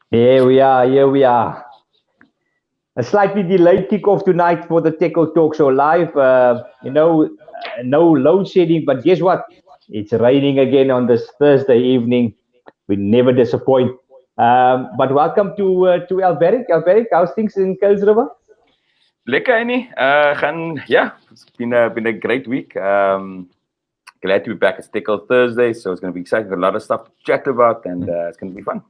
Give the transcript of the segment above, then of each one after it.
Here we are. Here we are. A slightly delayed kickoff tonight for the Têkkel Talk Show live. No load shedding, but guess what? It's raining again on this Thursday evening. We never disappoint. But welcome to Alberic. Alberic, how's things in Kuils River? Lekker, Annie. It's been a great week. Glad to be back. It's Tekkel Thursday, so it's going to be exciting. A lot of stuff to chat about, and it's going to be fun.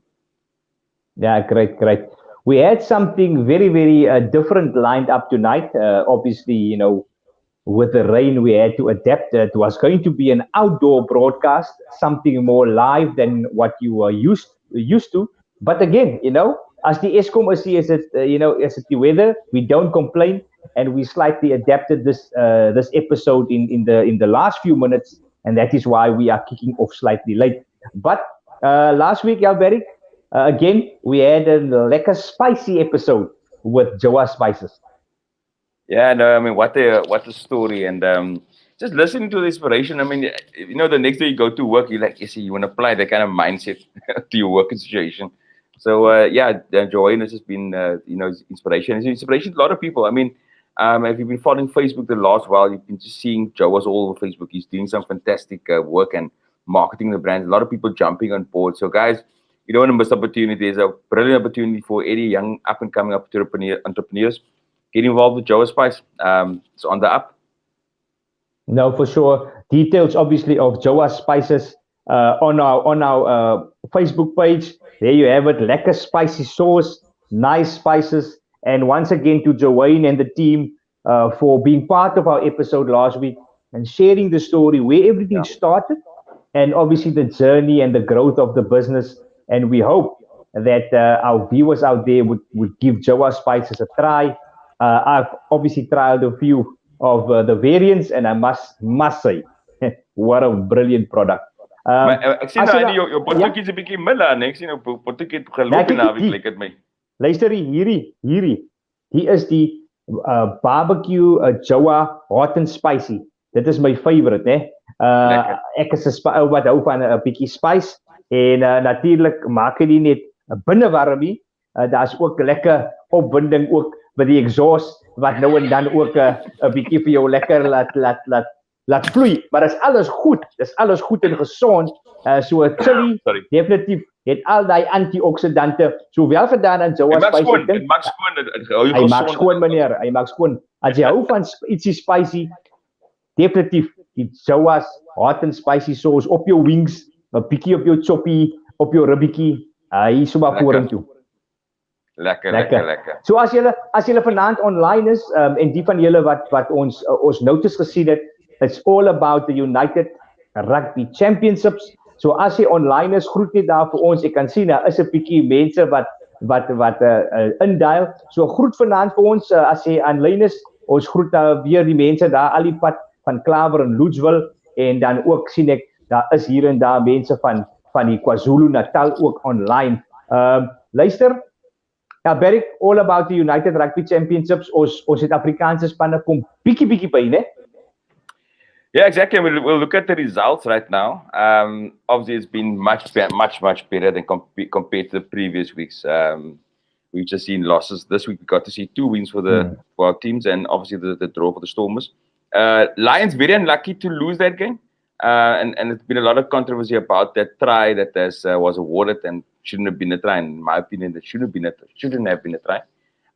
Yeah, great, great. We had something very, very different lined up tonight. Obviously, with the rain, we had to adapt. It was going to be an outdoor broadcast, something more live than what you were used to. But again, as the ESCOM as it, as it the weather, we don't complain, and we slightly adapted this episode in the last few minutes, and that is why we are kicking off slightly late. But last week, Alberic, again, we had a lekker spicy episode with Joa Spices. Yeah, no, I mean, what a story, and just listening to the inspiration. I mean, the next day you go to work, you want to apply that kind of mindset to your working situation. So Joanne has just been, inspiration. It's inspiration to a lot of people. I mean, if you've been following Facebook the last while, you've been just seeing Joas all over Facebook. He's doing some fantastic work and marketing the brand. A lot of people jumping on board. So guys, you don't want to miss opportunity. There's a brilliant opportunity for any young up and coming entrepreneurs. Get involved with Joa Spice. It's on the up. No, for sure. Details, obviously, of Joa Spices on our Facebook page. There you have it. Lekker spicy sauce, nice spices. And once again to Joanne and the team for being part of our episode last week and sharing the story where everything started and obviously the journey and the growth of the business. And we hope that our viewers out there would give Joa Spices a try. I've obviously tried a few of the variants, and I must say, what a brilliant product. Ek sien nou jou potjie is 'n bietjie milla, nee. Ek sien jou potjie het geloop en naweek lyk dit my. Luister hierdie. Hier is die barbecue Joa hot and spicy. Dit is my favorite, né? Ek is 'n ou wat hou van 'n bietjie spice en natuurlik maak dit nie net binnewarmie. Daar's ook lekker opwinding ook by die exhaust wat nou en dan ook 'n bietjie vir jou lekker laat vloei. Maar dis alles goed. Dis alles goed en gesond. So 'n chili definitief het al daai antioksidante sowel vandaan aan Joa Spice. Dit maak skoon. Hy maak skoon, meneer. Hy maak skoon. As jy hou van ietsie spicy, definitief die Joa's hot and spicy sauce op jou wings, 'n bietjie op jou choppie, op jou ribbetjie. Hy is sommer vorentoe. Lekker. So as julle vanaand online is en die van julle wat ons notice gesien het, it's all about the United Rugby Championships. So as jy online is, groet net daar vir ons. Ek kan sien daar is 'n bietjie mense wat indial. So groet vanaand vir ons as jy aanlyn is. Ons groet weer die mense daar al die pad van Klaver en Lodgeville en dan ook sien ek daar is hier en daar mense van die KwaZulu-Natal ook online. Luister, Beric, all about the United Rugby Championships. Ons Suid-Afrikaanse spanne kom bietjie by, né? Yeah, exactly. We'll look at the results right now. Obviously, it's been much better than compared to the previous weeks. We've just seen losses. This week, we got to see 2 wins for our teams, and obviously the draw for the Stormers. Lions very unlucky to lose that game, and there's been a lot of controversy about that try that was awarded and shouldn't have been a try. In my opinion, that shouldn't have been a try.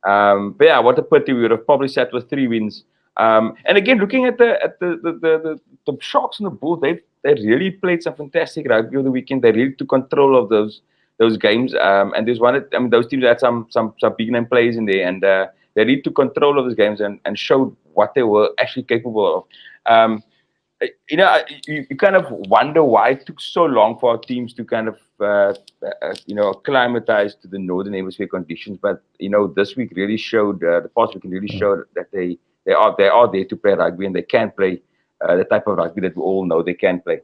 But yeah, what a pity. We would have probably sat with 3 wins. And again, looking at the Sharks and the Bulls, they really played some fantastic rugby over the weekend. They really took control of those games. And there's those teams had some big name players in there, and they really took control of those games and showed what they were actually capable of. You kind of wonder why it took so long for our teams to kind of acclimatize to the Northern Hemisphere conditions. But this week really showed, the past week really showed that they are there to play rugby, and they can play the type of rugby that we all know they can play.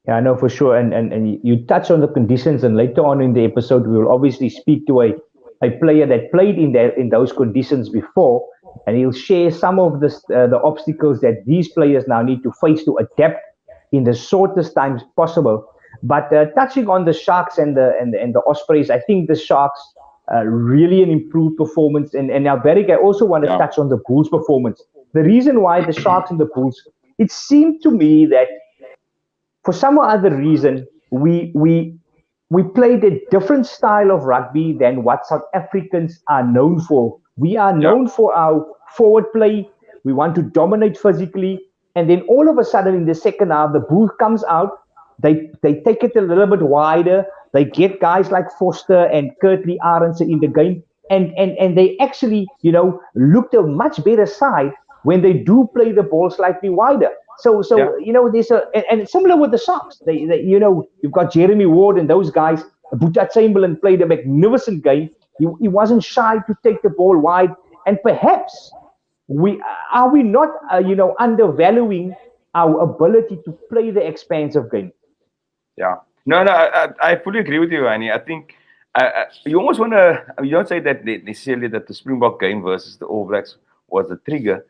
Yeah, I know for sure. And you touch on the conditions, and later on in the episode, we will obviously speak to a player that played in those conditions before, and he'll share some of the obstacles that these players now need to face to adapt in the shortest times possible. But touching on the Sharks and the Ospreys, I think the Sharks really an improved performance. And now, Barrick, I also want to touch on the Bulls' performance. The reason why the Sharks and the Bulls, it seemed to me that for some or other reason, we played a different style of rugby than what South Africans are known for. We are known for our forward play. We want to dominate physically. And then all of a sudden in the second half, the Bulls comes out. They take it a little bit wider. They get guys like Foster and Kurtley Arendse in the game. And they actually, looked a much better side when they do play the ball slightly wider. So there's and similar with the Sharks. They you've got Jeremy Ward and those guys. Boeta Chamberlain played a magnificent game. He wasn't shy to take the ball wide, and perhaps we not undervaluing our ability to play the expansive game. Yeah, no, I fully agree with you, Annie. I think you almost want to. You don't say that necessarily that the Springbok game versus the All Blacks was the trigger.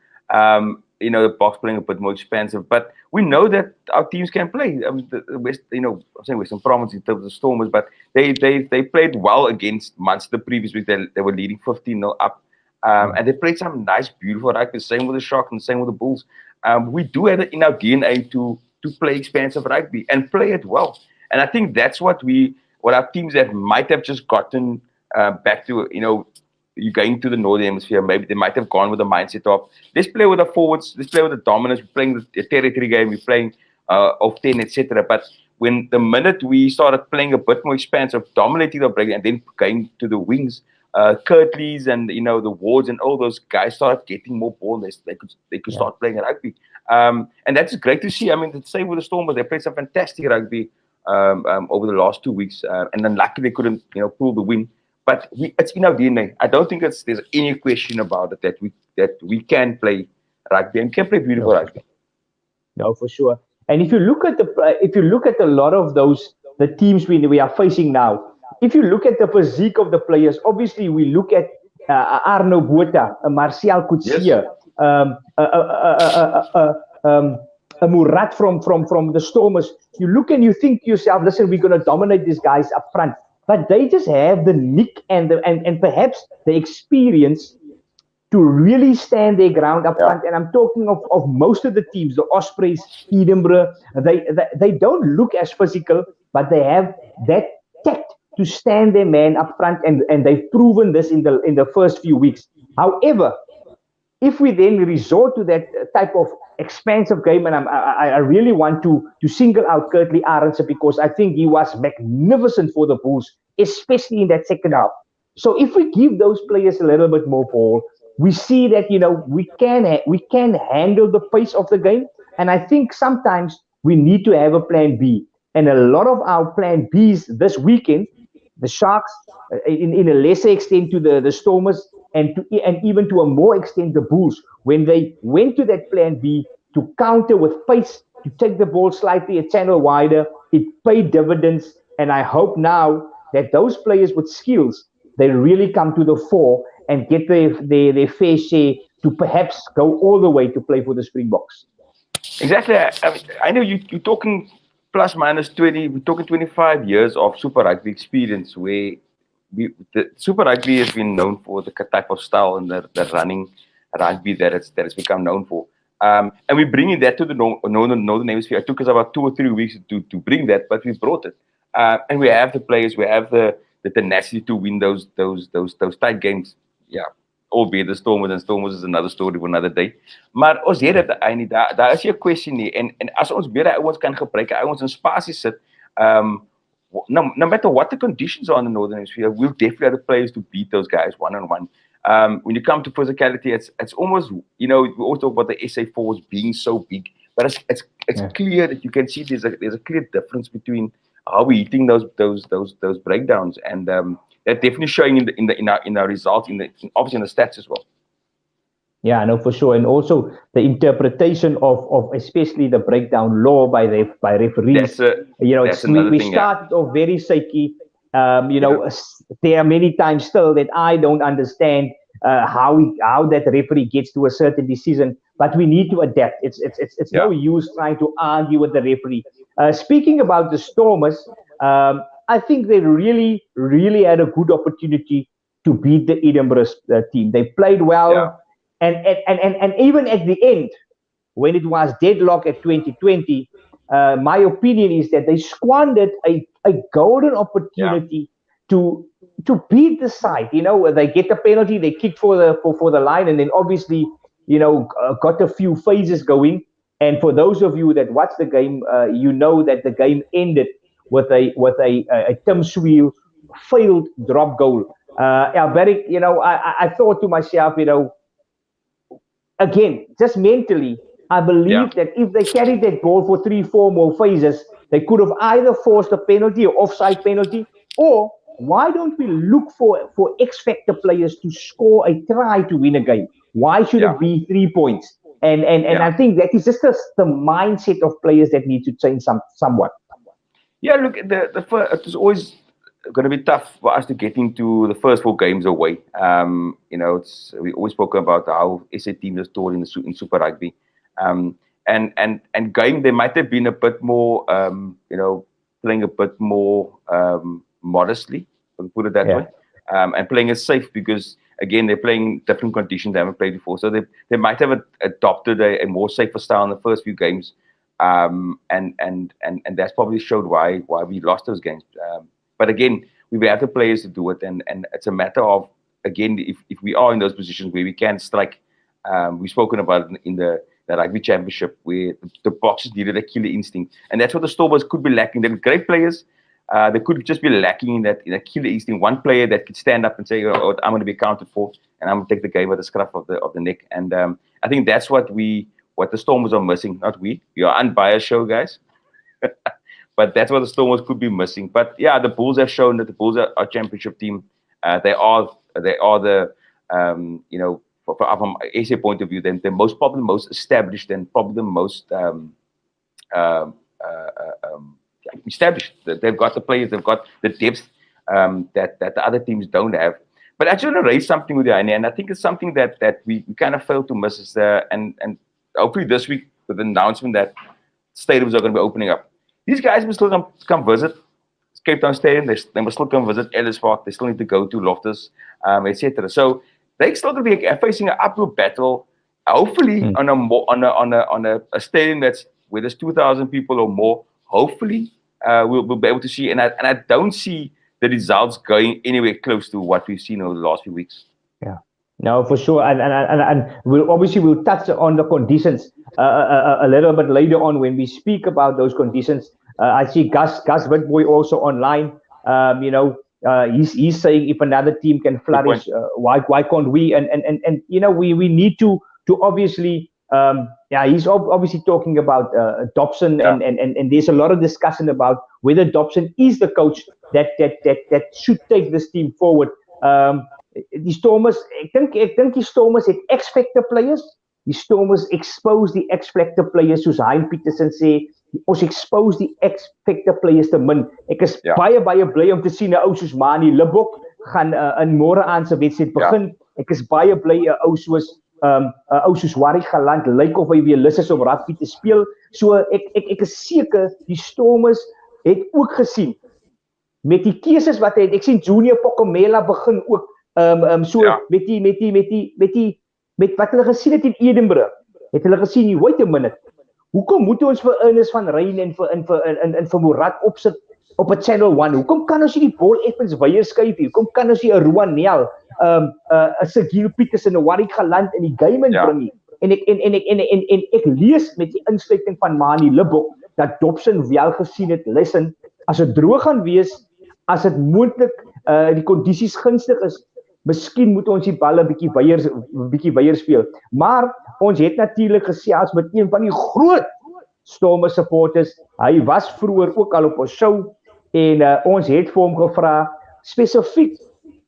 The box playing a bit more expensive, but we know that our teams can play. I mean, the West, I'm saying Western Province in terms of Stormers, but they played well against Munster the previous week. They were leading 15-0 up, and they played some nice, beautiful rugby. Same with the Sharks and same with the Bulls. We do have it in our DNA to play expansive rugby and play it well, and I think that's what our teams that might have just gotten back to, you're going to the Northern Hemisphere, maybe they might have gone with the mindset of, let's play with the forwards, let's play with the dominance, we're playing the territory game, we're playing off 10, etc. But when the minute we started playing a bit more expansive, dominating the break, and then going to the wings, Kurtleys and the Wards and all those guys started getting more ball. They could start playing rugby, and that's great to see. I mean, the same with the Stormers, they played some fantastic rugby over the last 2 weeks, and then luckily they couldn't pull the win. But it's in our DNA. I don't think there's any question about it that we can play rugby and can play beautiful rugby. No, for sure. And if you look at a lot of the teams we are facing now, if you look at the physique of the players, obviously we look at Arno Botha, Martial Coetzee, Murat from the Stormers. You look and you think to yourself, listen, we're going to dominate these guys up front. But they just have the nick and perhaps the experience to really stand their ground up front. And I'm talking of most of the teams, the Ospreys, Edinburgh. They don't look as physical, but they have that tact to stand their man up front, and they've proven this in the first few weeks. However, if we then resort to that type of expansive game, and I really want to single out Kurtley Arendse because I think he was magnificent for the Bulls, especially in that second half. So if we give those players a little bit more ball, we see that we can handle the pace of the game, and I think sometimes we need to have a plan B. And a lot of our plan Bs this weekend, the Sharks, in a lesser extent to the Stormers, and even to a more extent the Bulls, when they went to that plan B to counter with pace, to take the ball slightly a channel wider, it paid dividends. And I hope now that those players with skills, they really come to the fore and get their fair share to perhaps go all the way to play for the Springboks. Exactly. I know you're talking plus minus 20, we're talking 25 years of Super Rugby experience where the Super Rugby has been known for the type of style and the running rugby that it's become known for. And we're bringing that to the Northern Hemisphere. It took us about 2 or 3 weeks to bring that, but we brought it. And we have the players, we have the tenacity to win those tight games. Yeah, albeit the Stormers is another story for another day. Maar ons het dit eintlik daar is 'n kwessie nie en as ons meer ouens kan gebruik, ouens in spasie sit, no matter what the conditions are in the Northern Hemisphere, we'll definitely have the players to beat those guys one-on-one. When you come to physicality, it's almost, we always talk about the SA forwards being so big, but it's clear that you can see there's a clear difference between how we're hitting those breakdowns, and that definitely showing in our results, obviously in the stats as well. Yeah, no, for sure, and also the interpretation of especially the breakdown law by referees. We started off very shaky. There are many times still that I don't understand how that referee gets to a certain decision, but we need to adapt. It's no use trying to argue with the referee. Speaking about the Stormers, I think they really, really had a good opportunity to beat the Edinburgh team. They played well, and even at the end, when it was deadlock at 2020, my opinion is that they squandered a golden opportunity to beat the side. They get the penalty, they kick for the line, and then obviously, got a few phases going. And for those of you that watch the game, you know that the game ended with a Tim Swiel failed drop goal. Alberic, I thought to myself, again, just mentally, I believe that if they carried that ball for 3-4 more phases, they could have either forced a penalty or offside penalty, or why don't we look for X factor players to score a try to win a game? Why should it be 3 points? And I think that is just the mindset of players that need to change somewhat. Yeah, look, the first, it was always going to be tough for us to get into the first 4 games away. We always spoke about how SA teams are stored in Super Rugby. And game, they might have been a bit more, playing a bit more modestly, put it that way, and playing it safe because, again, they're playing different conditions they haven't played before. So they might have adopted a more safer style in the first few games, and that's probably showed why we lost those games. But again, we have the players to do it, and it's a matter of, again, if we are in those positions where we can strike. We've spoken about it in the Rugby Championship, where the Boxers needed a killer instinct, and that's what the Stormers could be lacking. They're great players. They could just be lacking in that killer instinct. One player that could stand up and say, "Oh, I'm going to be accounted for, and I'm going to take the game by the scruff of the neck." And I think that's what the Stormers are missing. Not we. We are unbiased show, guys. But that's what the Stormers could be missing. But yeah, the Bulls have shown that the Bulls are a championship team. They are the from SA point of view, they're probably the most established and probably the most established. They've got the players, they've got the depth that the other teams don't have. But I just want to raise something with you, and I think it's something that we kind of failed to miss. Is and hopefully this week with the announcement that stadiums are going to be opening up, these guys must still come visit Cape Town Stadium. They must still come visit Ellis Park. They still need to go to Loftus, etc. So they're still going to be facing an uphill battle. Hopefully, on a stadium where there's 2,000 people or more. Hopefully, we'll be able to see. And I don't see the results going anywhere close to what we've seen over the last few weeks. Yeah, no, for sure. And we'll touch on the conditions a little bit later on when we speak about those conditions. I see Gus Witboy also online. He's saying if another team can flourish, why can't we? And we need to obviously. He's obviously talking about Dobson, and there's a lot of discussion about whether Dobson is the coach that should take this team forward. Die Stormers, ek dink die Stormers het X-factor players. Die Stormers expose die X-factor players, soos Hein Petersen sê. Ons expose die X-factor players te min. Ek is baie bly om te sien 'n ou soos Mani Libbok gaan in môre aan se wedstryd begin. Ek is baie bly 'n ou soos Warrie Galant lyk of hy weer lus is om rugby te speel. So ek is seker die Stormers het ook gesien met die keuses wat hy het. Ek sien Junior Pokomela begin ook met wat hulle gesien het in Edinburgh. Het hulle gesien, wait a minute. Hoekom moet ons vir Ernest van Ryn en vir Morat opsit op 'n Channel 1? Hoekom kan ons nie die bal effens weier skuif nie? Hoekom kan ons nie 'n Roan Nel, 'n Sigil Petersen, 'n Warwick Galant in die game inbring nie? En ek lees met die insluiting van Mani Libbok dat Dobson wel gesien het, listen, as dit droog gaan wees, as dit moontlik die kondisies gunstig is, miskien moet ons die balle bietjie weier speel. Maar ons het natuurlik gesels met een van die groot Stormers supporters. Hy was vroeër ook al op ons show en ons het vir hom gevra spesifiek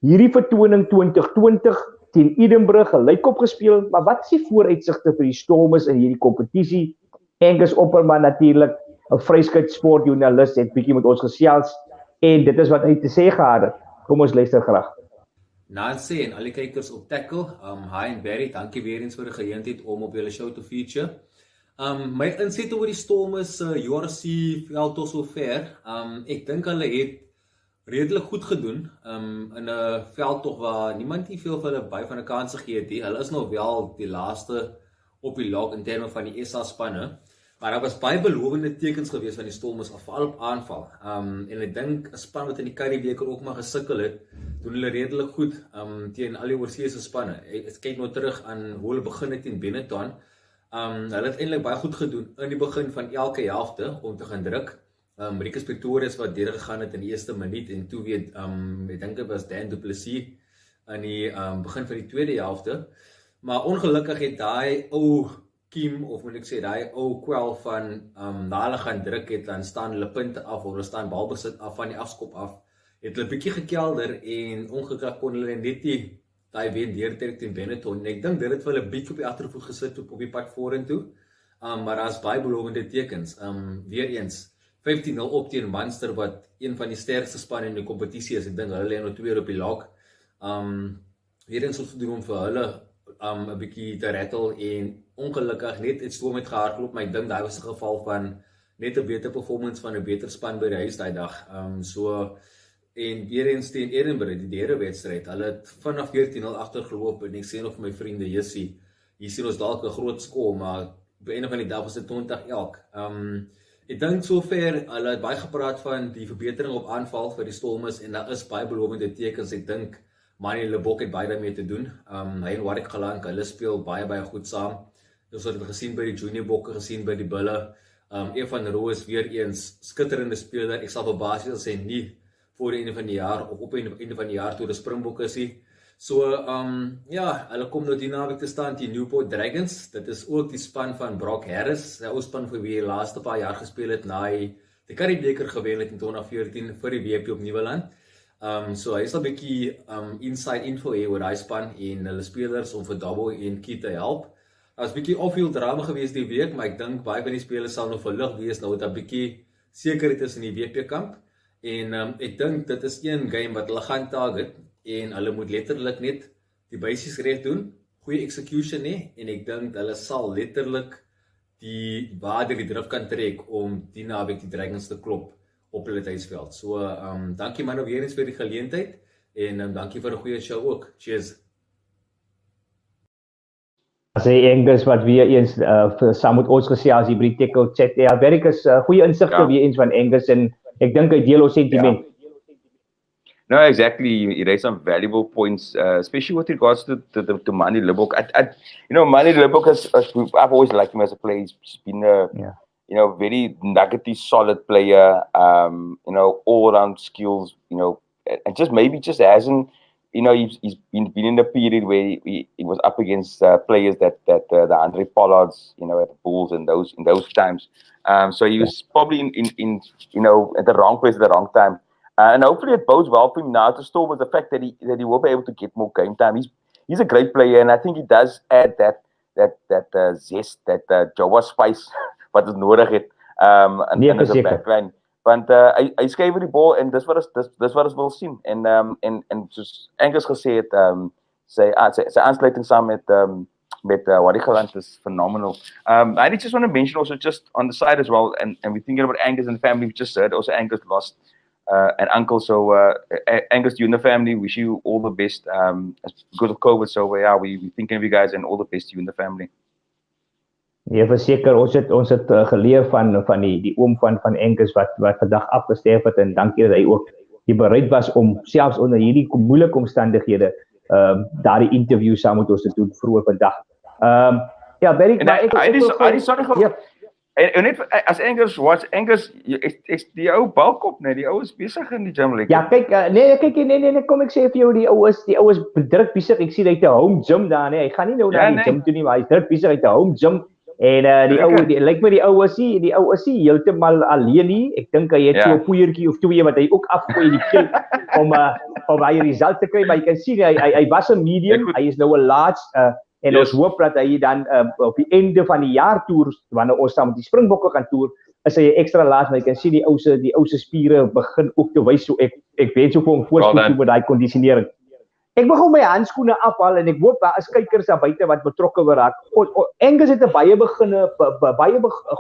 hierdie vertoning 2020 teen Edinburgh gelyk opgespeel, maar wat is die vooruitsigte vir die Stormers in hierdie kompetisie? Angus Opperman natuurlik, 'n vryskut sportjoernalis, het bietjie met ons gesels en dit is wat hy te sê gehad het. Kom ons luister graag. Nancy en al die kykers op Tekkel, hi en Barry, dankie weer eens vir die geleentheid om op julle show te feature. My inset oor die Storm is URC veld tot sover. Ek dink hulle het redelik goed gedoen in 'n veldtog waar niemand nie veel vir hulle by van 'n kans gegee het nie. Hulle is nog wel die laaste op die log in terme van die SA spanne, maar daar was baie belovende tekens gewees van die Stormers veral op aanval. En ek dink 'n span wat in die Currie-beker ook maar gesukkel het, doen hulle redelik goed teen al die oorseese spanne. Ek kyk nou terug aan hoe hulle begin het teen Benetton. Hulle het eintlik baie goed gedoen in die begin van elke helfte om te gaan druk. Rikus Pretorius wat deurgegaan het in die eerste minuut en toe weet ek dink dit was Dan Du Plessis in die begin van die tweede helfte. Maar ongelukkig het daai ou kiem of moet ek sê daai ou kwel van na hulle gaan druk het, dan staan hulle punte af of hulle staan balbesit af van die afskop af. Het hulle bietjie gekelder en ongelukkig kon hulle net nie daai wen deurtrek teen Benetton. En ek dink dit het vir hulle bietjie op die agtervoet gesit op die pad vorentoe. Maar daar's baie belovende tekens. Weer eens 15-0 op teen Munster wat een van die sterkste spanne in die kompetisie is. Ek dink hulle lê nou 2 op die log. Weer eens het gedoen om vir hulle 'n bietjie te rattle en ongelukkig net iets Storm het gehardloop, maar ek dink daai was 'n geval van net 'n beter performance van 'n beter span by die huis daai dag. En weer eens teen Edinburgh, die derde wedstryd. Hulle het vanaf 14-0 agtergeloop en ek sê nog vir my vriende, Jessie, hier sien ons dalk 'n groot skool, maar op 'n van die dae was dit 20 elk. Ek dink sover, hulle het baie gepraat van die verbetering op aanval vir die Stormers en daar is baie belovende tekens. Ek dink Manny Lebok het baie daarmee te doen. Hy en Warwick Galank, hulle speel baie goed saam. Ons het gesien by die junior bokke, gesien by die bulle. Evan Rowe is weer eens skitterende speler. Ek sal verbaas wees as hy nie voor die einde van die jaar of op die einde van die jaar toe die Springbokke is. Ja, hulle kom nou die naweek te staan teen Newport Dragons. Dit is ook die span van Brock Harris, sy ou span vir wie hy laaste paar jaar gespeel het na hy die Currie-beker gewen het in 2014 vir die WP op Nieuweland. Hy is 'n bietjie inside info hier oor daai span en hulle spelers om vir Dabo en Key te help. Daar was 'n bietjie off-field drama gewees die week, maar ek dink baie van die spelers sal nog verlig wees nou met 'n bietjie sekerheid is in die WP kamp. En ek dink dit is een game wat hulle gaan target en hulle moet letterlik net die basies reg doen, goeie execution en ek dink hulle sal letterlik die waarde die drif kan trek om die naweek die Dragons te klop op hulle tuisveld. Dankie man weer eens vir die geleentheid en dankie vir 'n goeie show ook. Cheers. Sê Angus wat weer eens saam met ons gesels hier by die Têkkel chat. Ja, werk is goeie insigte weer eens van Angus en ek dink hy deel ons sentiment. Yeah. No, exactly. You raised some valuable points, especially with regards to Manny Lebok. Manny Lebok I've always liked him as a player. He's been a very nuggety, solid player. All around skills. And just hasn't. He's been in a period where he was up against players that the Andre Pollards, at the Bulls in those times. So he was probably in at the wrong place at the wrong time. And hopefully it bodes well for him now to Storm with the fact that he will be able to get more game time. He's a great player, and I think he does add that zest, that Jawa spice wat ons nodig het in as 'n backline. Want hy skryf die bal en dis wat ons wil sien. En soos Angus gesê het, sy aansluiting saam met Warwick Galank is phenomenal. I just want to mention also just on the side as well, and we're thinking about Angus and the family. We just heard also Angus lost an uncle, so Angus, you and the family, wish you all the best because of COVID. So we're thinking of you guys and all the best to you and the family. Ja, verseker, ons het geleer van die oom van Angus wat vandag afgesterf het en dankie dat hy ook bereid was om selfs onder hierdie moeilike omstandighede daardie interview saam met ons te doen vroeër vandag. Ja, baie En net as Angus is die ou balkop net, die ou is besig in die gym lekker. Ja, kyk, kom ek sê vir jou die ou is druk besig. Ek sien hy het 'n home gym daar nee. Hy gaan nie nou na die gym toe nie, maar hy's druk besig met 'n home gym. En lyk my die ou is nie heeltemal alleen nie. Ek dink hy het so 'n poeiertjie of twee wat hy ook afgooi die kil om hy result te kry, maar jy kan sien hy was 'n medium, hy is nou 'n large en ons hoop dat hy dan op die einde van die jaar toer, wanneer ons saam met die Springbokke gaan toer, is hy 'n extra laat, maar jy kan sien die ou se spiere begin ook te wys, so ek wens ook vir hom voorspoed met daai kondisionering. Ek wil gou my handskoene afhaal en ek hoop daar is kykers daar buite wat betrokke raak. Angus het 'n baie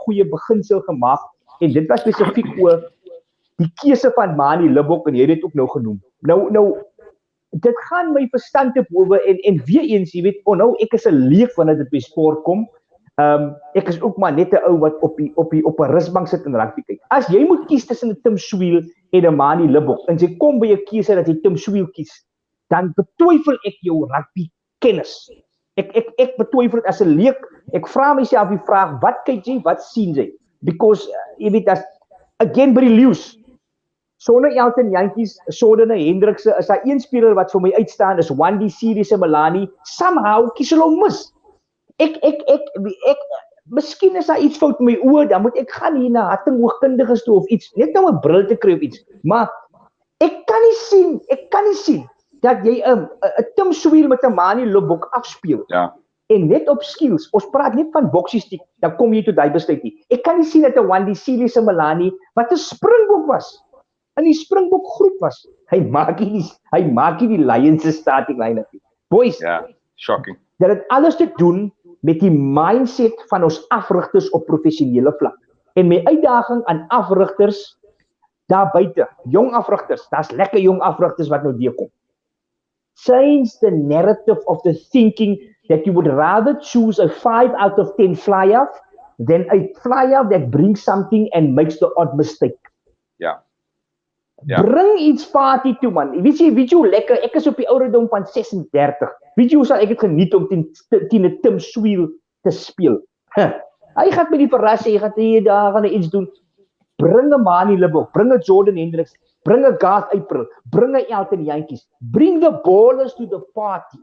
goeie beginsel gemaak en dit was spesifiek oor die keuse van Manie Libbok en jy het dit ook nou genoem. Nou dit gaan my verstand te bowe en weer eens, jy weet, nou ek is 'n leek wanneer dit by sport kom. Ek is ook maar net 'n ou wat op 'n rusbank sit en rugby kyk. As jy moet kies tussen 'n Tim Swiel en 'n Manie Libbok en jy kom by 'n keuse dat jy Tim Swiel kies, dan betwyfel ek jou rugby kennis. Ek betwyfel dit as 'n leek. Ek vra myself die vraag, wat kyk jy, wat sien jy? Because jy weet, as again by die leeu's, sonder Elton Jantjies, sonder Hendrikse, is daar een speler wat vir my uitstaan, is Wandy Series en Melanie. Somehow kies hulle hom mis. Miskien is daar iets fout met my oë, dan moet ek gaan hier na hartingoogkundiges toe of iets, net nou 'n bril te kry of iets. Maar ek kan nie sien dat jy 'n Tim Swiel met 'n Manie Libbok afspeel. Ja. En net op skills, ons praat net van boksiestiek, dan kom jy tot daai besluit nie. Ek kan nie sien dat 'n Wandy Series en Melanie wat 'n Springbok was, in die Springbok groep was. Hy maak nie die Lions se starting line-up nie. Boys, Ja, shocking. Dit het alles te doen met die mindset van ons afrigters op professionele vlak. En my uitdaging aan afrigters daar buite, jong afrigters, daar's lekker jong afrigters wat nou deurkom. Change the narrative of the thinking that you would rather choose a 5 out of 10 fly-off than a fly-off that brings something and makes the odd mistake. Ja. Bring iets party toe, man. Weet jy hoe lekker, ek is op die ouderdom van 36. Weet jy hoe sal ek het geniet om teen 'n Tim Swiel te speel? Hy gaan met die verras, hy gaan hier daar gaan iets doen. Bring 'n Manie Libbok, bring 'n Jordan Hendricks, bring 'n Garth April, bring 'n Elton Jantjies. Bring the ballers to the party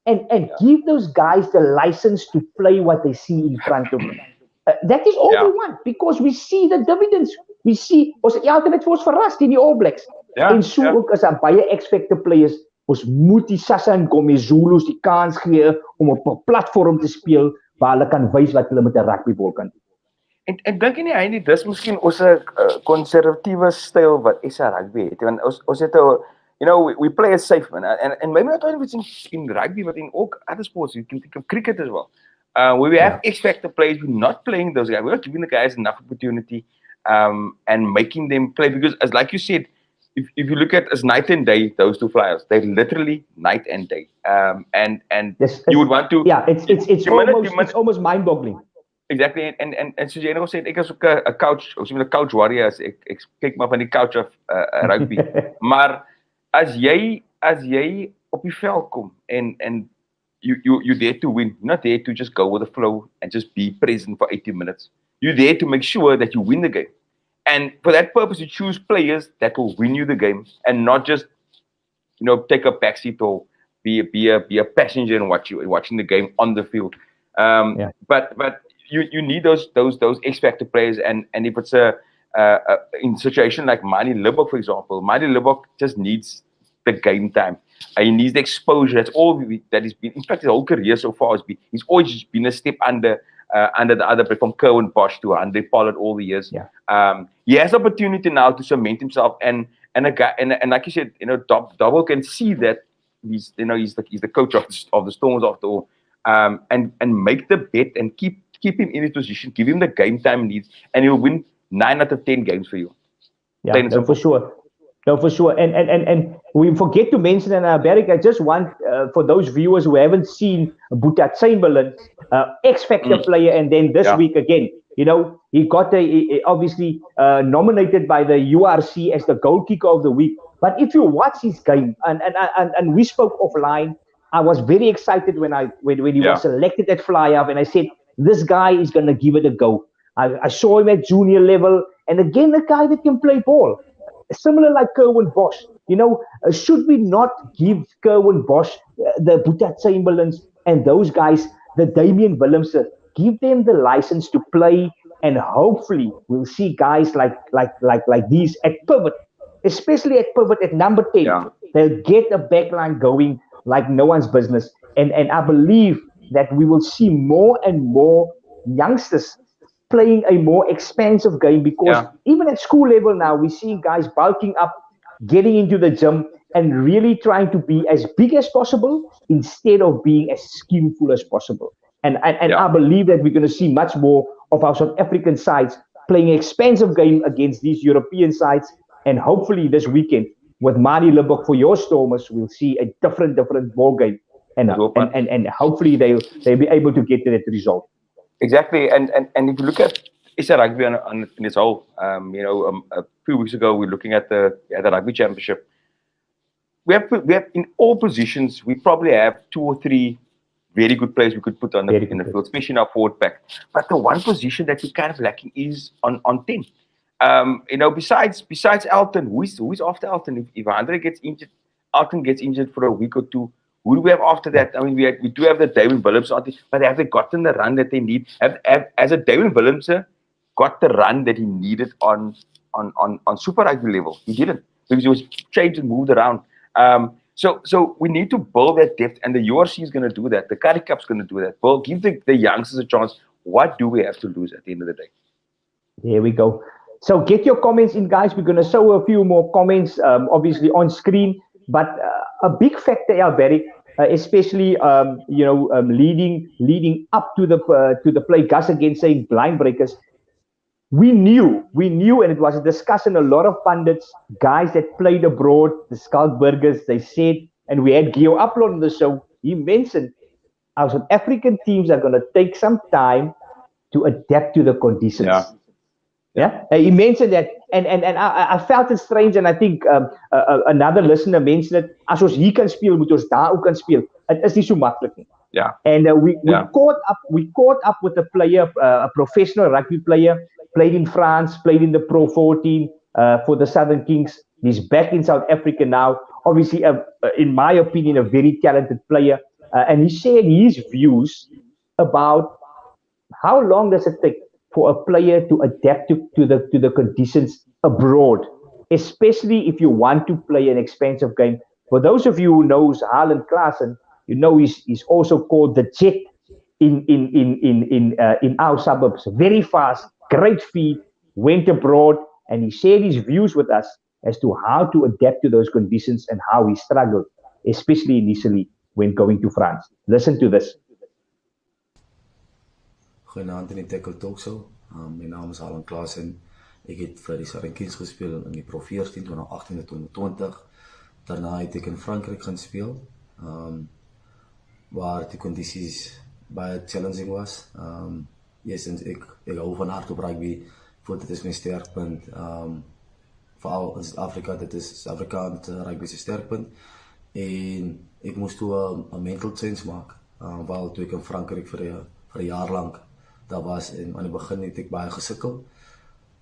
and give those guys the license to play what they see in front of them. That is all we want, because we see the dividends. We see, ons Elton het vir ons verras teen die All Blacks. En so ook as daar baie X-Factor players, ons moet die Sasa en Gomezulus die kans gee om op 'n platform te speel waar hulle kan wys wat hulle met 'n rugbybal kan doen. En dink jy nie hy dis miskien ons 'n konservatiewe styl wat SA rugby het, want ons het 'n, you know, we play it safe, man, and maybe not only in rugby but in all other sports. You can think of cricket as well, where we have X-Factor players. We're not playing those guys, we're not giving the guys enough opportunity and making them play, because as like you said, if you look at as night and day, those two flyers, they're literally night and day, and you would want to, it's almost mind-boggling. Exactly, and soos jy nou gesê het, ek is ook 'n coach, ons sê 'n coach warrior, ek kyk maar van die couch of rugby. Maar as jy op die veld kom and you there to win, you're not there to just go with the flow and just be present for 80 minutes. You're there to make sure that you win the game. And for that purpose, you choose players that will win you the game and not just, you know, take a backseat or be a passenger and watching the game on the field. But you need those X-Factor players, and if it's in a situation like Manie Libbok, for example, Manie Libbok just needs the game time. He needs the exposure. That's all that he's been. In fact, his whole career so far he's always just been a step under the other, from Kerwin Bosch to Andre Pollard all the years. He has opportunity now to cement himself, and like you said, you know, Double can see that he's the coach of the Stormers after all, and make the bet and keep him in his position, give him the game time he needs, and he'll win 9 out of 10 games for you. No, for sure. No, for sure. And we forget to mention, and Barrick, I just want, for those viewers who haven't seen Boeta Chamberlain, X-Factor player, and then this week again, you know, he got obviously nominated by the URC as the goal kicker of the week. But if you watch his game, and we spoke offline, I was very excited when he was selected at fly-off, and I said, this guy is going to give it a go. I saw him at junior level, and again, a guy that can play ball. Similar like Kerwin Bosch. You know, should we not give Kerwin Bosch, the Boeta Chamberlains, and those guys, the Damian Willemse, give them the license to play, and hopefully we'll see guys like these at pivot, especially at pivot at number 10. They'll get a backline going like no one's business. And I believe that we will see more and more youngsters playing a more expansive game, because even at school level now, we see guys bulking up, getting into the gym, and really trying to be as big as possible instead of being as skillful as possible. And I believe that we're going to see much more of our South African sides playing an expensive game against these European sides. And hopefully this weekend with Mani Limburg for your Stormers, we'll see a different ball game. And hopefully they'll be able to get to that result. Exactly. And if you look at SA Rugby in its whole, a few weeks ago, we're looking at the Rugby Championship. We have in all positions, we probably have 2 or 3 very good players we could put in the field, especially in our forward pack. But the one position that we're kind of lacking is on 10. Besides Elton, who's after Elton? If Andre gets injured, Elton gets injured for a week or 2. Who do we have after that? I mean, we do have the David Willems, but have they gotten the run that they need? Has a David Willems got the run that he needed on Super Rugby level? He didn't, because he was changed and moved around. So we need to build that depth, and the URC is going to do that. The Currie Cup's going to do that. Well, give the youngsters a chance. What do we have to lose at the end of the day? Here we go. So get your comments in, guys. We're going to show a few more comments, obviously on screen. But a big factor, Barry, especially leading up to the play, Gus again saying blind breakers. We knew, and it was a discussion. A lot of pundits, guys that played abroad, the Skalkburgers, they said, and we had Gio Upload on the show. He mentioned our South African teams are going to take some time to adapt to the conditions. Yeah. He mentioned that, and I felt it strange, and I think another listener mentioned it. As ons hier kan speel, moet ons daar ook kan speel. Het is nie so maklik nie. Yeah. And we caught up with a player, a professional rugby player, played in France, played in the Pro 14 for the Southern Kings. He's back in South Africa now. Obviously, in my opinion, a very talented player. And he shared his views about how long does it take for a player to adapt to the conditions abroad, especially if you want to play an expensive game. For those of you who knows Harlan Klaasen, you know he's also called the Jet in our suburbs. Very fast, great feet, went abroad, and he shared his views with us as to how to adapt to those conditions and how he struggled, especially initially when going to France. Listen to this. Goeienaand in die Têkkel Talk Show. My naam is Harlan Klaasen. Ek het vir die Southern Kings gespeel in die Pro 14, 2018 en 2020. Daarna het ek in Frankryk gaan speel, waar die kondisies baie challenging was. Ek hou van hardloop rugby, want dit is my sterkpunt. Veral in Suid-Afrika, dit is Suid-Afrikaans rugby se sterkpunt. En ek moes toe 'n mental change maak, waar toe ek in Frankryk vir 'n jaar lank daar was, en aan die begin het ek baie gesukkel.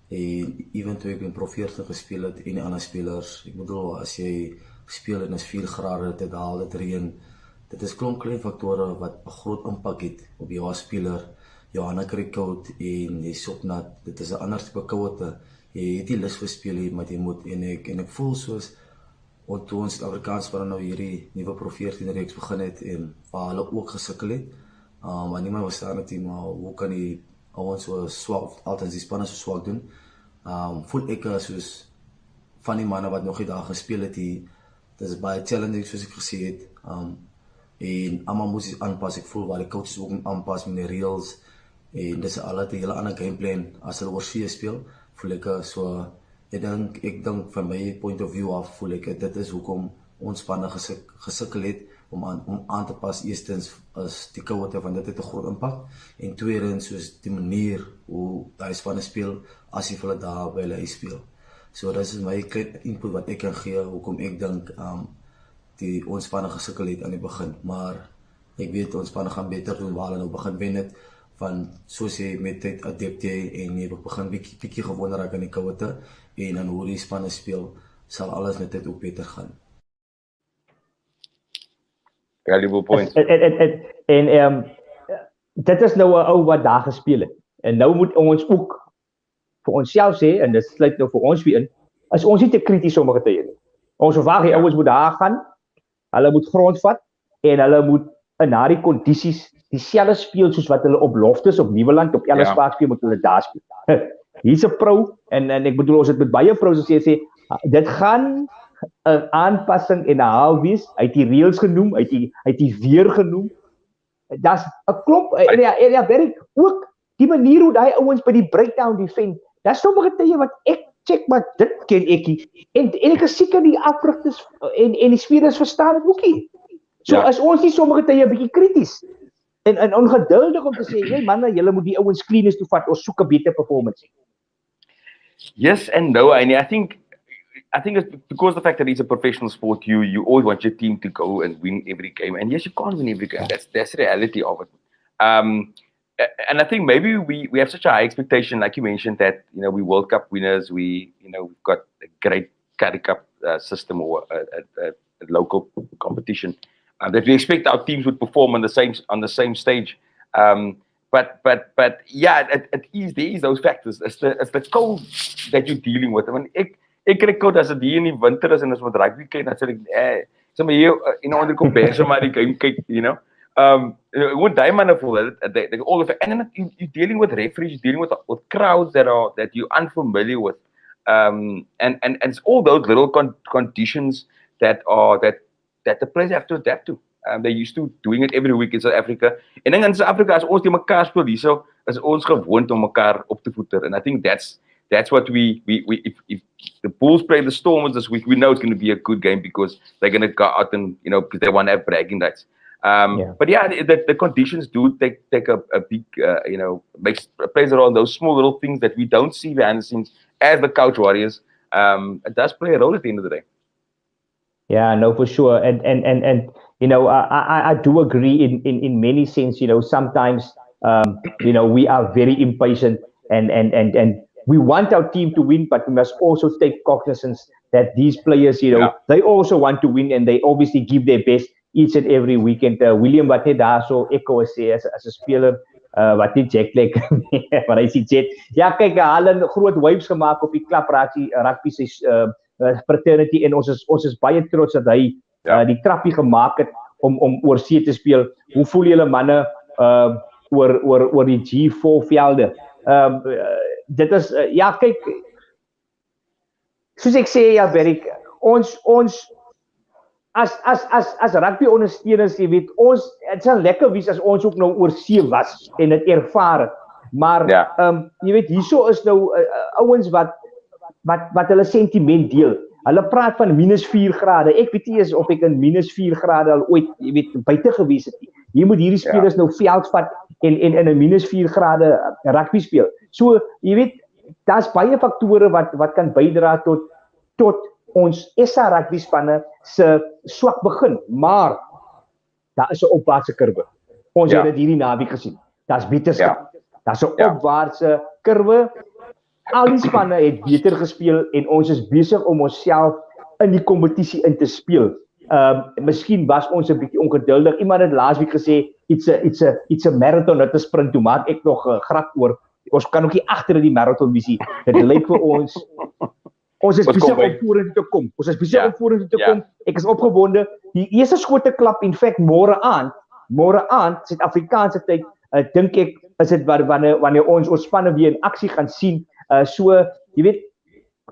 En even toe ek in Pro 14 gespeel het en die ander spelers, ek bedoel, as jy speel en is 4 grade, dit haal, dit reën, dit is klomp klein faktore wat 'n groot impak het op jou as speler. Jou hande kry koud en jy sop nat, dit is 'n ander tipe kouete. Jy het nie lus vir speel hier, maar jy moet, en ek voel soos, toe ons Suid-Afrikaans waar nou hierdie nuwe Pro 14 reeks begin het, en waar hulle ook gesukkel het, maar niemand was staan met die, maar hoe kan die ouens so swak, altens die spanne so swak doen, voel ek soos van die manne wat nog die dag gespeel het, dit is baie challenging soos ek gesê het, en allemaal moes iets aanpas. Ek voel waar die coaches ook moet aanpas met die reels, en dit is al die hele ander gameplan as hulle oorsee speel, voel ek so, ek dink van my point of view af, voel ek dit is hoekom ons spanne gesukkel het om aan te pas. Eerstens is die kouete, van dit het 'n groot impak, en tweedens soos die manier hoe die spanne speel as jy vir hulle daar by hulle speel. So dit is my klein input wat ek kan gee, hoekom ek dink die ons spanne gesukkel het aan die begin, maar ek weet ons spanne gaan beter doen waar hulle nou begin wen het, van soos jy met tyd adapt jy, en jy begin bietjie gewoond raak aan die kouete, en dan hoe die spanne speel, sal alles met tyd ook beter gaan. Valuable point. En dit is nou 'n ou wat daar gespeel het. En nou moet ons ook vir onsself sê, en dit sluit nou vir ons weer in, as ons nie te krities sommige tye nie. Ons verwag die ouens moet daar gaan, hulle moet grondvat, en hulle moet in daardie kondisies dieselfde speel soos wat hulle op Loftus, op Nieuweland, op Ellis Park speel, moet hulle daar speel. Hier's 'n pro, en ek bedoel, ons het met baie pros gesê, dit gaan 'n aanpassing en 'n halfies. Hy het die reels genoem, hy het die weer genoem. Daar's 'n klop en ja, werk ook die manier hoe daai ouens by die breakdown defend. Daar's sommige tye wat ek check maar dit ken ek nie. En ek is seker die afrigters en die spelers verstaan dit ook nie. So as ons nie sommige tye 'n bietjie krities en ongeduldig om te sê, "Hey manne, julle moet die ouens cleaners toe vat, ons soek 'n beter performance." Yes and no, and I think it's because of the fact that it's a professional sport. You always want your team to go and win every game, and yes, you can't win every game. That's the reality of it. And I think maybe we have such a high expectation, like you mentioned, that we World Cup winners. We've got a great Currie Cup system or a local competition that we expect our teams would perform on the same stage. But yeah, there is those factors. It's the cold that you're dealing with. I mean, ek kry koud as dit hier in die winter is en as met rugby kyk, dan sê ek, sommer hier onder kom beer sommer die game kyk, what diamond for that all of it. And then you're dealing with referees, you're dealing with crowds that you're unfamiliar with. And it's all those little conditions that the players have to adapt to. They're used to doing it every week in South Africa. En in South Africa, as ons die mekaar speel hierso, is ons gewoond om mekaar op te voeter. And I think that's what if the Bulls play the Stormers this week, we know it's going to be a good game because they're going to go out and because they want to have bragging rights. But yeah, the conditions do take a big makes plays around those small little things that we don't see behind the scenes as the couch warriors. It does play a role at the end of the day. Yeah, no, for sure, and I do agree in many sense. Sometimes we are very impatient and we want our team to win, but we must also take cognizance that these players, they also want to win and they obviously give their best each and every weekend. William wat net daar so ek wou sê as 'n speler wat nie jet lag maar hy sê jet. Ja, kyk, hulle het groot waves gemaak op die rugby se fraternity en ons is baie trots dat hy die trappie gemaak het om oor see te speel. Hoe voel julle manne oor die G4 velde? Dit is kyk, soos ek sê, Berik, ons as rugby ondersteuners, jy weet, het sal lekker wees as ons ook nou oor see was en dit ervaar. Maar jy weet, hierso is nou ouens wat hulle sentiment deel. Hulle praat van -4 grade. Ek weet nie eens of ek in -4 grade al ooit, jy weet, buite gewees het nie. Jy moet hierdie spelers nou veld vat en in 'n -4 grade rugby speel. So, jy weet, daar's baie faktore wat kan bydra tot ons SA rugby spanne se swak begin, maar daar is 'n opwaartse kurwe. Ons het dit hierdie naweek gesien. Daar's beterskap. Daar's 'n opwaartse kurwe. Al die spanne het beter gespeel en ons is besig om onsself in die kompetisie in te speel. Miskien was ons 'n bietjie ongeduldig. Iemand het laasweek gesê it's a marathon, not a sprint. Toe maak ek nog grap oor. Ons kan ook nie agter in die marathon wees nie. Dit lyk vir ons is besig om vorentoe te kom. Ons is besig om vorentoe te kom. Ek is opgewonde. Die eerste skote klap in feite môre aan Suid-Afrikaanse tyd, dink ek is dit wanneer ons spanne weer in aksie gaan sien. So, jy weet,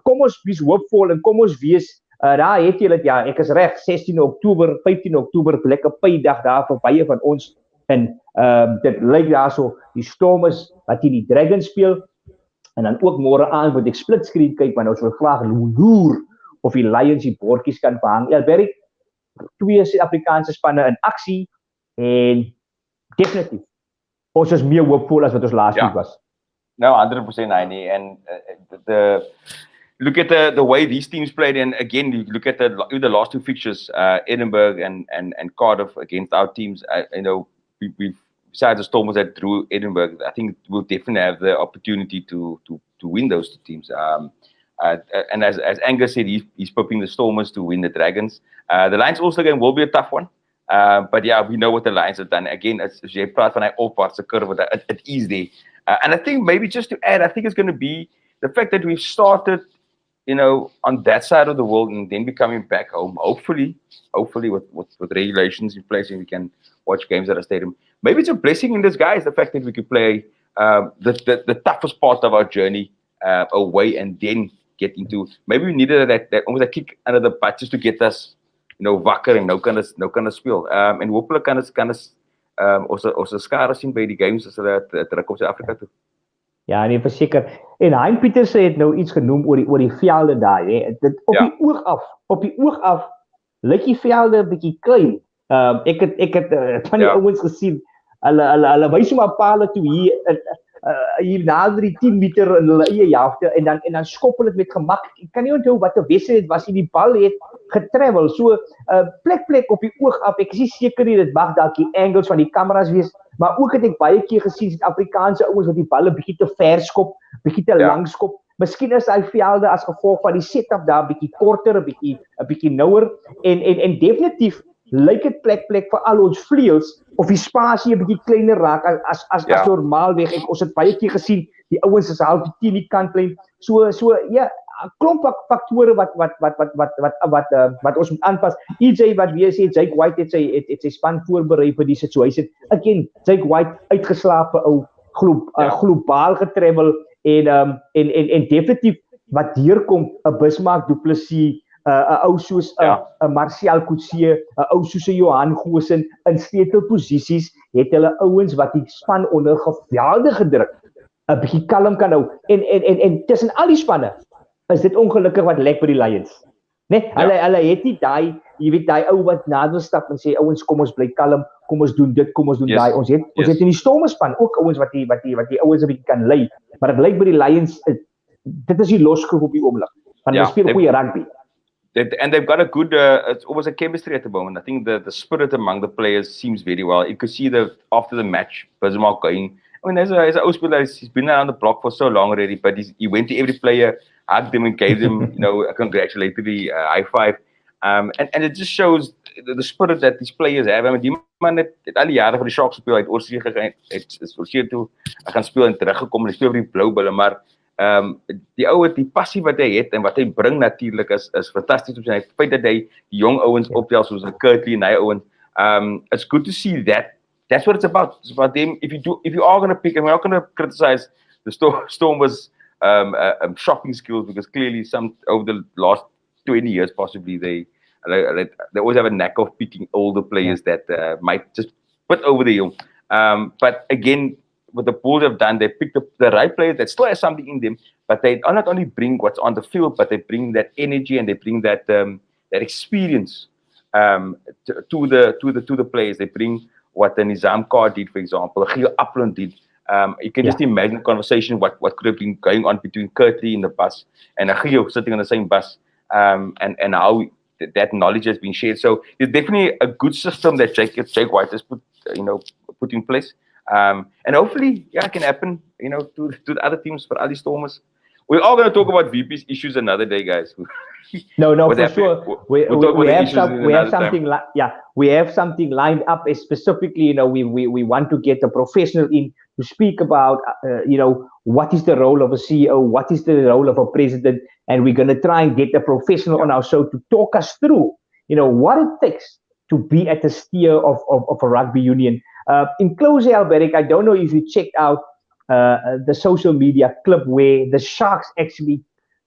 kom ons wees hoopvol en kom ons wees, daar het jy dit, ek is reg, 16 Oktober, 15 Oktober, lekker pydag daar vir baie van ons, en dit lyk daar so, die Stormers wat hier die Dragons speel, en dan ook môre aan, want ek split screen kyk, want ons wil graag loer, of die Lions die bordjies kan behang. Berik, 2 Suid-Afrikaanse spanne in aksie, en definitief, ons is meer hoopvol as wat ons laas week was. No, 100%, Heini. And look at the way these teams played, and again, you look at the last 2 fixtures, Edinburgh and Cardiff against our teams. We besides the Stormers that drew Edinburgh, I think we'll definitely have the opportunity to win those 2 teams. And as Angus said, he's popping the Stormers to win the Dragons. The Lions also game will be a tough one. But yeah, we know what the Lions have done. Again, as jy praat van hy opwaartse kurwe, it is there. And I think maybe just to add, I think it's going to be the fact that we've started, on that side of the world and then be coming back home, hopefully with regulations in place and we can watch games at a stadium. Maybe it's a blessing in disguise, the fact that we could play the toughest part of our journey away and then get into. Maybe we needed that almost a kick under the butt just to get us, wakker en nou kan ons speel. En hopelik kan ons ons skare sien by die games as hulle terug op Suid-Afrika toe. Ja, nee, verseker. En Hein Pieterse het nou iets genoem oor die velde daai, hè. Dit op die oog af lyk die velde 'n bietjie klein. Ek het van die ouens gesien. Hulle wys maar pale toe hier nader die 10 meter in hulle eie helfte en dan skop hulle dit met gemak. Ek kan nie onthou wat 'n wedstryd was nie. Die bal het getravel. So plek op die oog af. Ek is nie seker nie, dit mag dalk die angles van die kameras wees, maar ook het ek baie keer gesien Suid-Afrikaanse ouens wat die balle bietjie te ver skop, bietjie te lank skop. Miskien is daai velde as gevolg van die setup daar bietjie korter, 'n bietjie nouer en definitief lyk dit plek vir al ons vleuels of die spasie 'n bietjie kleiner raak as normaalweg. Ons het baie keer gesien die ouens is half teen die kantlyn. So ja, 'n klomp faktore wat ons moet aanpas. EJ wat weer sê Jake White het sy span voorberei vir die situation. Again, Jake White uitgeslaap ou globaal getravel en definitief wat deurkom 'n Bismarck Du Plessis, 'n ou soos 'n Martial Coetzee, 'n ou soos 'n Johan Goosen in sleutelposisies het hulle ouens wat die span onder geweldige druk 'n bietjie kalm kan hou. En tussen al die spanne is dit ongelukkig wat lek by die Lions. Né? Hulle het nie daai, jy weet, daai ou wat nader stap en sê ouens, kom ons bly kalm, kom ons doen dit, kom ons doen daai. Ons het in die Stormerspan ook ouens wat die ouens 'n bietjie kan lei. Maar dit lyk by die Lions, dit is die losgroep op die oomblik. Want hulle speel goeie rugby. And they've got a good, it's almost a chemistry at the moment. I think the spirit among the players seems very well. You could see after the match, Bismarck going, I mean, there's an Ausbiller, he's been around the block for so long already, but he went to every player, hugged them and gave them, a congratulatory high five. And it just shows the spirit that these players have. I mean, die man het al die jare vir die Sharks gespeel, hy het oorsee gegaan, is oorsee toe, hy gaan speel en teruggekom, en hy speel vir die blou bulle, maar die ouwe, die passie wat hy het en wat hy bring natuurlik is fantasties op sy. Die feit dat hy die jong ouens optel soos Kurtley en hy ouens, it's good to see that. That's what it's about. It's about them. If you are going to pick, and we're not going to criticize the Stormers' shopping skills, because clearly over the last 20 years possibly they always have a knack of picking older players that might just put over the hill. But again, what the Bulls have done, they picked up the right players that still have something in them, but they not only bring what's on the field, but they bring that energy and they bring that experience to the players. They bring what the Nizam Carr did, for example, Gio Upland did. You can just imagine the conversation what could have been going on between Kurtley in the bus and Gio sitting on the same bus, and how that knowledge has been shared. So it's definitely a good system that Jake White has put in place. And hopefully, it can happen, to the other teams, for all these Stormers. We're all going to talk about VP's issues another day, guys. No, for sure. We have something lined up. Specifically, we want to get a professional in to speak about, what is the role of a CEO, what is the role of a president, and we're going to try and get a professional on our show to talk us through, what it takes to be at the steer of a rugby union. In closing, Alberic, I don't know if you checked out the social media clip where the Sharks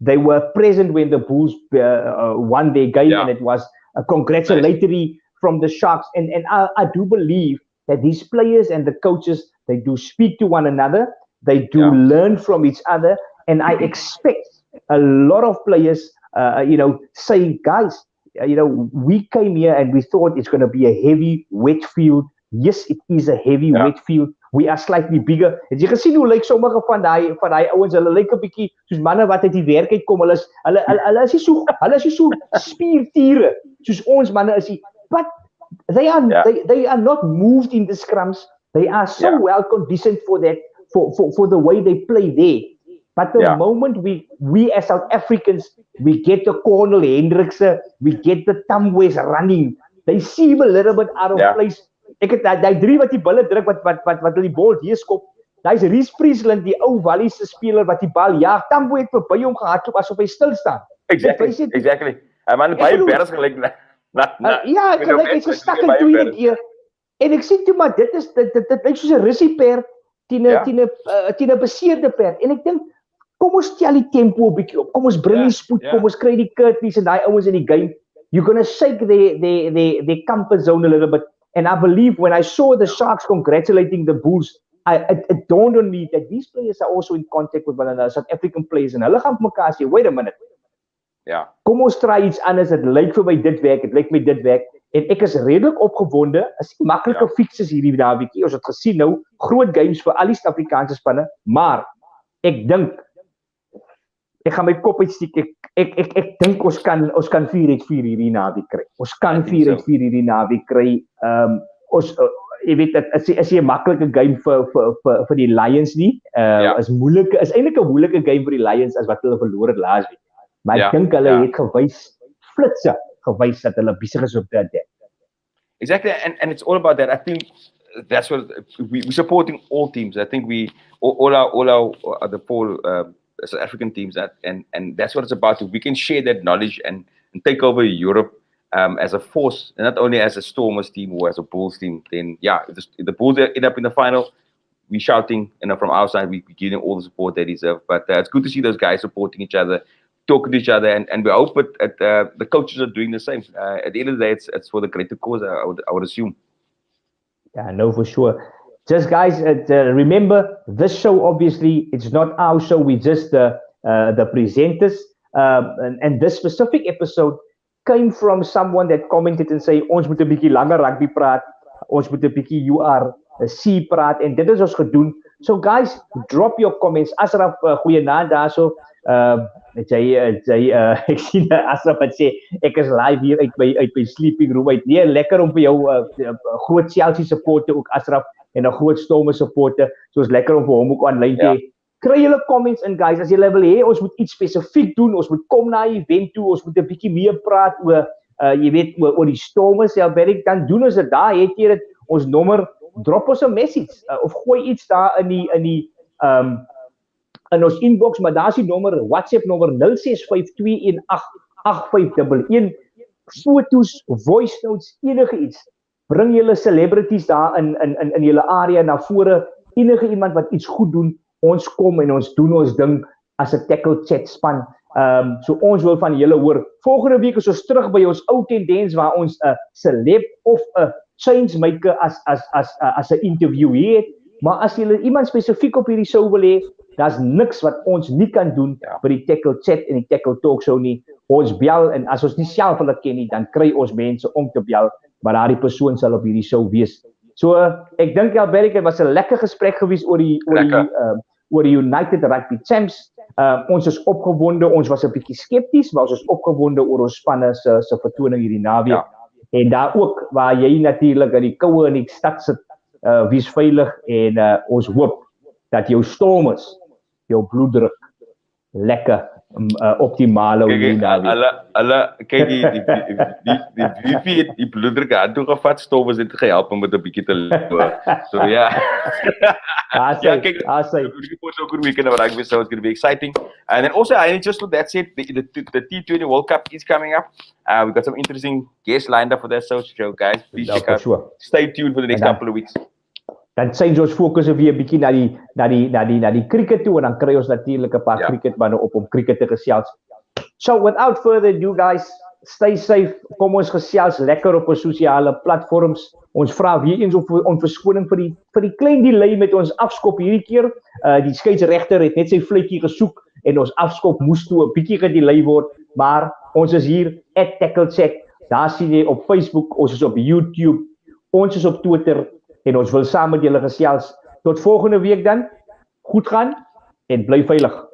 they were present when the Bulls won their game, and it was a congratulatory from the Sharks. And I do believe that these players and the coaches, they do speak to one another, they do learn from each other, and I expect a lot of players, saying, guys, we came here and we thought it's going to be a heavy, wet field. Yes, it is a heavy, wet field. We are slightly bigger. Het jy gesien hoe lyk sommige van daai ouens, hulle lyk 'n bietjie soos manne wat uit die werk uitkom. Hulle is nie so spiertiere soos ons manne is. But they are not moved in the scrums. They are so well conditioned for that, for the way they play there. But the moment we as South Africans, we get the Cornel Hendrikse, we get the Tamwes running, they seem a little bit out of place. Ek het daai drie wat die bulle druk wat die bal hier skop. Daai's Reece Friesland, die ou Wallis se speler wat die bal jaag. Tambo het verby hom gehardloop asof hy stil staan. Exactly. Man baie beres gelyk na. Ja, gelyk hy's gestak in tweede keer. En ek sê toe maar dit lyk soos 'n russieperd teen 'n beseerde perd. En ek dink kom ons tel die tempo 'n bietjie op. Kom ons bring die spoed, kom ons kry die Curtis en daai ouens in die game. You're going to shake their comfort zone a little bit. And I believe when I saw the Sharks congratulating the Bulls, it dawned on me that these players are also in contact with one another, South African players. En hulle gaan vir mekaar sê, wait a minute. Ja. Kom ons try iets anders. Het lyk vir my dit werk, het lyk my dit werk. En ek is redelik opgewonde. Is nie maklike fixes hierdie naweekie. Ons het gesien nou groot games vir al die Suid-Afrikaanse spanne, maar ek dink ek gaan my kop uitsteek. Ek dink ons kan 4-4 hierdie naweek kry. Ons kan 4-4 hierdie naweek kry. Ons jy weet dit is 'n maklike game vir die Lions nie. Is eintlik 'n moeilike game vir die Lions as wat hulle verloor het laasweek. Maar ek dink hulle het gewys dat hulle besig is op dit. Exactly, and it's all about that. I think that's what we're supporting all teams. I think we all our the four South African teams and that's what it's about. We can share that knowledge and take over Europe as a force, and not only as a Stormers team or as a Bulls team. Then if the Bulls end up in the final, we shouting, from our side, we giving all the support they deserve. But it's good to see those guys supporting each other, talking to each other, and we hope that the coaches are doing the same. At the end of the day, it's for the greater cause, I would assume. Yeah, no, for sure. Just guys, remember, this show, obviously, it's not our show. We're just the presenters. And this specific episode came from someone that commented and say, ons moet 'n bietjie langer rugby praat, ons moet 'n bietjie URC praat, en dit is ons gedoen. So guys, drop your comments. Asraf, goeienaand daarso. Ek sien Asraf het sê, ek is live hier uit my sleeping room uit. Nee, lekker om vir jou groot Chelsea supporter ook, Asraf, en 'n groot Stormers supporter. So is lekker om vir hom ook aanlyn te hê. Kry julle comments in, guys, as julle wil hê ons moet iets spesifiek doen, ons moet kom na 'n event toe, ons moet 'n bietjie meer praat oor jy weet oor die Stormers, dan doen ons dit. Daar het jy dit, ons nommer, drop ons 'n message of gooi iets daar in ons inbox, maar daar is die nommer, WhatsApp nommer 0652188511. Foto's, voice notes, enige iets. Bring julle celebrities daar in julle area na vore, enige iemand wat iets goed doen. Ons kom en ons doen ons ding as 'n Têkkel chat span. So ons wil van julle hoor. Volgende week is ons terug by ons ou tendens waar ons 'n celeb of 'n change maker as 'n interviewee het. Maar as julle iemand spesifiek op hierdie show wil hê, daar's niks wat ons nie kan doen by die Têkkel chat en die Têkkel Talk Show nie. Ons bel, en as ons nie self hulle ken nie, dan kry ons mense om te bel, maar daardie persoon sal op hierdie show wees. So ek dink dit was 'n lekker gesprek gewees oor die United Rugby Champs. Ons is opgewonde, ons was 'n bietjie skepties, maar ons is opgewonde oor ons spanne se vertoning hierdie naweek. En daar ook waar jy natuurlik in die koue in die stad sit, wees veilig, en ons hoop dat jou Stormers, jou bloeddruk lekker optimaal hou hierdie naweek. Kyk die VP het die bloeddruk aan toe gevat, Stormers het gehelp om met 'n bietjie te loop. So Asai. So good weekend of rugby, so it's going to be exciting. And then also, I just with that said, the T20 World Cup is coming up. We've got some interesting guests lined up for that show, guys. Please check out. Sure. Stay tuned for the next couple of weeks. Dan change ons fokus weer 'n bietjie na die cricket toe, en dan kry ons natuurlik 'n paar cricketmanne op om cricket te gesels. So without further ado, guys, stay safe. Kom ons gesels lekker op ons sosiale platforms. Ons vra weer eens om verskoning vir die klein delay met ons afskop hierdie keer. Die skeieregter het net sy vletjie gesoek en ons afskop moes toe 'n bietjie gedelay word, maar ons is hier @TekkelChat. Daar sien jy op Facebook, ons is op YouTube, ons is op Twitter, en ons wil saam met julle gesels. Tot volgende week dan. Goed gaan en bly veilig.